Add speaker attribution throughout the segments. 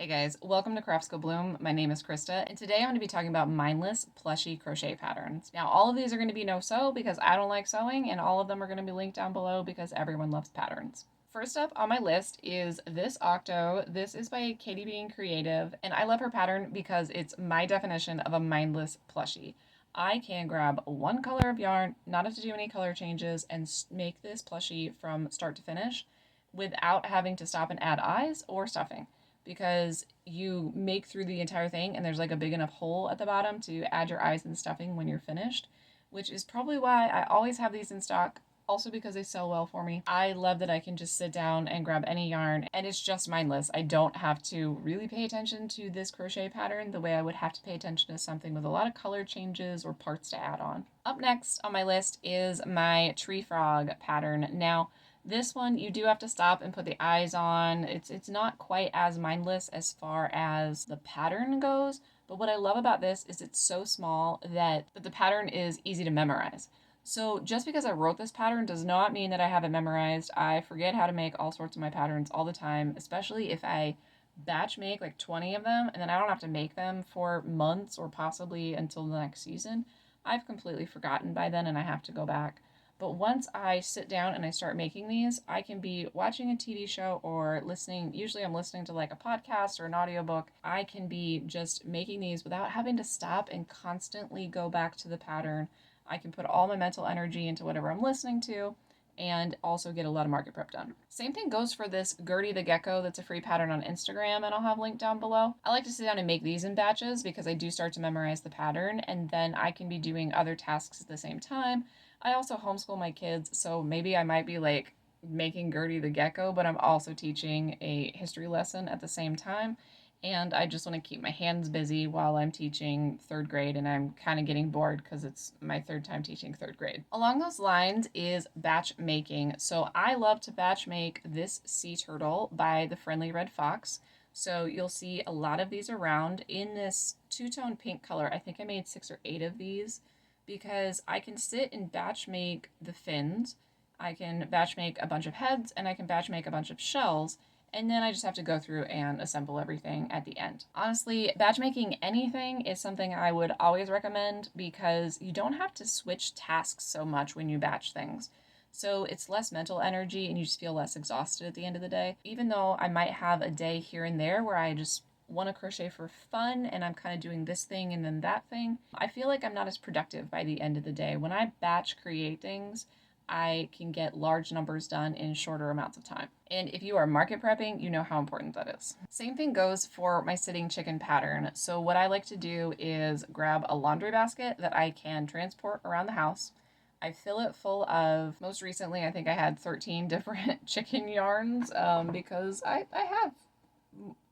Speaker 1: Hey guys, welcome to Crafts Go Bloom. My name is Krista, and today I'm going to be talking about mindless plushie crochet patterns. Now, all of these are going to be no sew because I don't like sewing, and all of them are going to be linked down below because everyone loves patterns. First up on my list is this Octo. This is by Katie Being Creative, and I love her pattern because it's my definition of a mindless plushie. I can grab one color of yarn, not have to do any color changes, and make this plushie from start to finish without having to stop and add eyes or stuffing, because you make through the entire thing and there's like a big enough hole at the bottom to add your eyes and stuffing when you're finished, which is probably why I always have these in stock. Also because they sell well for me. I love that I can just sit down and grab any yarn and it's just mindless. I don't have to really pay attention to this crochet pattern the way I would have to pay attention to something with a lot of color changes or parts to add on. Up next on my list is my tree frog pattern. Now, this one, you do have to stop and put the eyes on. It's not quite as mindless as far as the pattern goes, but what I love about this is it's so small that the pattern is easy to memorize. So just because I wrote this pattern does not mean that I have it memorized. I forget how to make all sorts of my patterns all the time, especially if I batch make like 20 of them and then I don't have to make them for months or possibly until the next season. I've completely forgotten by then and I have to go back. But once I sit down and I start making these, I can be watching a TV show or listening. Usually I'm listening to like a podcast or an audiobook. I can be just making these without having to stop and constantly go back to the pattern. I can put all my mental energy into whatever I'm listening to and also get a lot of market prep done. Same thing goes for this Gertie the Gecko that's a free pattern on Instagram, and I'll have linked down below. I like to sit down and make these in batches because I do start to memorize the pattern and then I can be doing other tasks at the same time. I also homeschool my kids, so maybe I might be like making Gertie the Gecko, but I'm also teaching a history lesson at the same time. And I just want to keep my hands busy while I'm teaching third grade, and I'm kind of getting bored because it's my third time teaching third grade. Along those lines is batch making. So I love to batch make this sea turtle by the Friendly Red Fox. So you'll see a lot of these around in this two-tone pink color. I think I made 6 or 8 of these because I can sit and batch make the fins, I can batch make a bunch of heads, and I can batch make a bunch of shells, and then I just have to go through and assemble everything at the end. Honestly, batch making anything is something I would always recommend because you don't have to switch tasks so much when you batch things. So it's less mental energy and you just feel less exhausted at the end of the day. Even though I might have a day here and there where I just want to crochet for fun and I'm kind of doing this thing and then that thing, I feel like I'm not as productive by the end of the day. When I batch create things, I can get large numbers done in shorter amounts of time. And if you are market prepping, you know how important that is. Same thing goes for my sitting chicken pattern. So what I like to do is grab a laundry basket that I can transport around the house. I fill it full of, most recently, I think I had 13 different chicken yarns because I have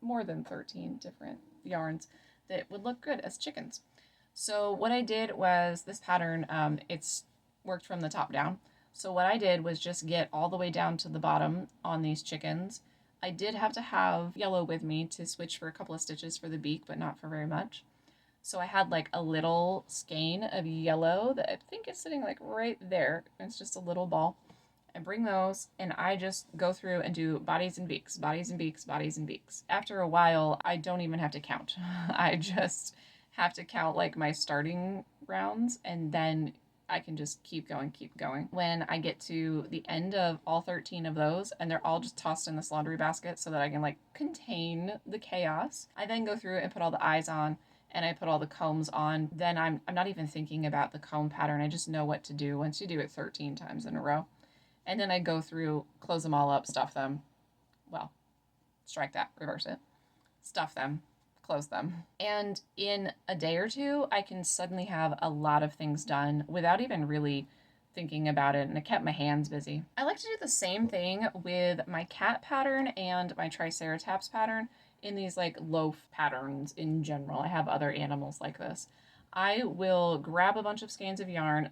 Speaker 1: more than 13 different yarns that would look good as chickens. So what I did was this pattern, it's worked from the top down. So what I did was just get all the way down to the bottom on these chickens. I did have to have yellow with me to switch for a couple of stitches for the beak, but not for very much. So I had like a little skein of yellow that I think is sitting like right there. It's just a little ball. I bring those and I just go through and do bodies and beaks, bodies and beaks, bodies and beaks. After a while, I don't even have to count. I just have to count like my starting rounds and then I can just keep going, keep going. When I get to the end of all 13 of those and they're all just tossed in this laundry basket so that I can like contain the chaos, I then go through and put all the eyes on and I put all the combs on. Then I'm not even thinking about the comb pattern. I just know what to do once you do it 13 times in a row. And then I go through, close them all up, stuff them. Well, strike that, reverse it. Stuff them, close them. And in a day or two, I can suddenly have a lot of things done without even really thinking about it, and it kept my hands busy. I like to do the same thing with my cat pattern and my triceratops pattern in these like loaf patterns in general. I have other animals like this. I will grab a bunch of skeins of yarn,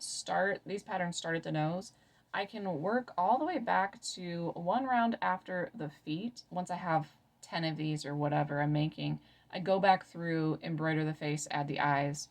Speaker 1: these patterns start at the nose. I can work all the way back to one round after the feet. Once I have 10 of these or whatever I'm making, I go back through, embroider the face, add the eyes,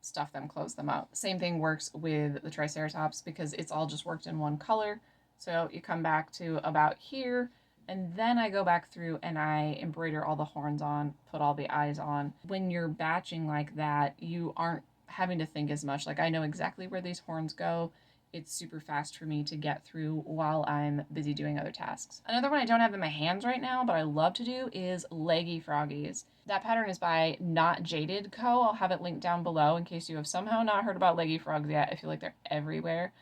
Speaker 1: stuff them, close them up. Same thing works with the triceratops because it's all just worked in one color. So you come back to about here, And then I go back through and I embroider all the horns on, put all the eyes on. When you're batching like that, you aren't having to think as much. Like, I know exactly where these horns go. It's super fast for me to get through while I'm busy doing other tasks. Another one I don't have in my hands right now, but I love to do is Leggy Froggies. That pattern is by Not Jaded Co. I'll have it linked down below in case you have somehow not heard about Leggy Frogs yet. I feel like they're everywhere.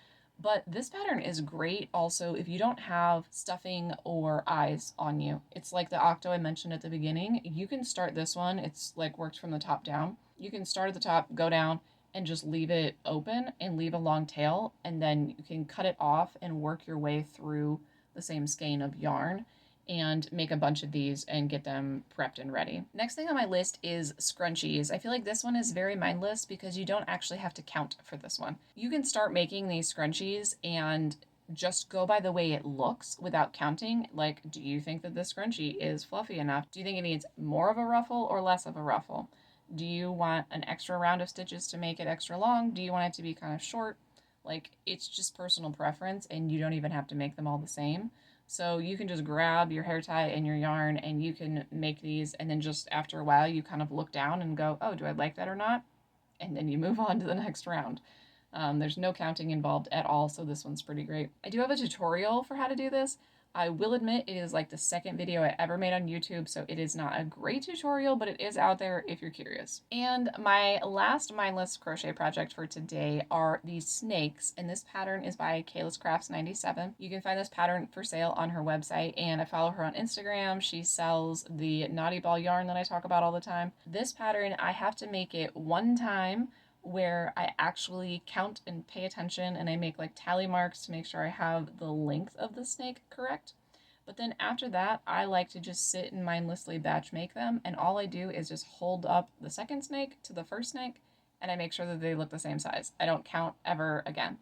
Speaker 1: But this pattern is great also if you don't have stuffing or eyes on you. It's like the octo I mentioned at the beginning. You can start this one. It's like worked from the top down. You can start at the top, go down, and just leave it open and leave a long tail. And then you can cut it off and work your way through the same skein of yarn and make a bunch of these and get them prepped and ready. Next thing on my list is scrunchies. I feel like this one is very mindless because you don't actually have to count for this one. You can start making these scrunchies and just go by the way it looks without counting. Like, do you think that this scrunchie is fluffy enough? Do you think it needs more of a ruffle or less of a ruffle? Do you want an extra round of stitches to make it extra long? Do you want it to be kind of short? Like, it's just personal preference and you don't even have to make them all the same. So you can just grab your hair tie and your yarn and you can make these, and then just after a while you kind of look down and go, oh, do I like that or not? And then you move on to the next round. There's no counting involved at all, so this one's pretty great. I do have a tutorial for how to do this. I will admit it is like the second video I ever made on YouTube, so it is not a great tutorial, but it is out there if you're curious. And my last mindless crochet project for today are these snakes, and this pattern is by Kayla's Crafts 97. You can find this pattern for sale on her website, and I follow her on Instagram. She sells the Naughty Ball yarn that I talk about all the time. This pattern, I have to make it one time where I actually count and pay attention, and I make like tally marks to make sure I have the length of the snake correct. But then after that, I like to just sit and mindlessly batch make them, and all I do is just hold up the second snake to the first snake, and I make sure that they look the same size. I don't count ever again.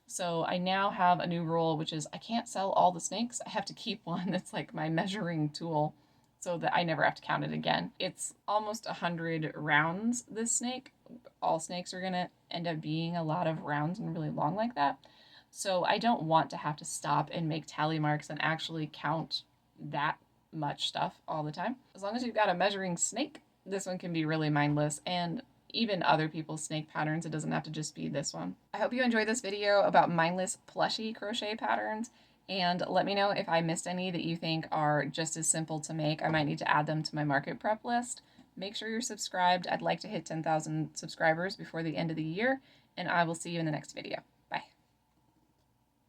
Speaker 1: So I now have a new rule, which is I can't sell all the snakes. I have to keep one that's like my measuring tool so that I never have to count it again. It's almost 100 rounds, this snake. All snakes are gonna end up being a lot of rounds and really long like that. So I don't want to have to stop and make tally marks and actually count that much stuff all the time. As long as you've got a measuring snake, this one can be really mindless, and even other people's snake patterns. It doesn't have to just be this one. I hope you enjoyed this video about mindless plushie crochet patterns, and let me know if I missed any that you think are just as simple to make. I might need to add them to my market prep list. Make sure you're subscribed. I'd like to hit 10,000 subscribers before the end of the year, and I will see you in the next video.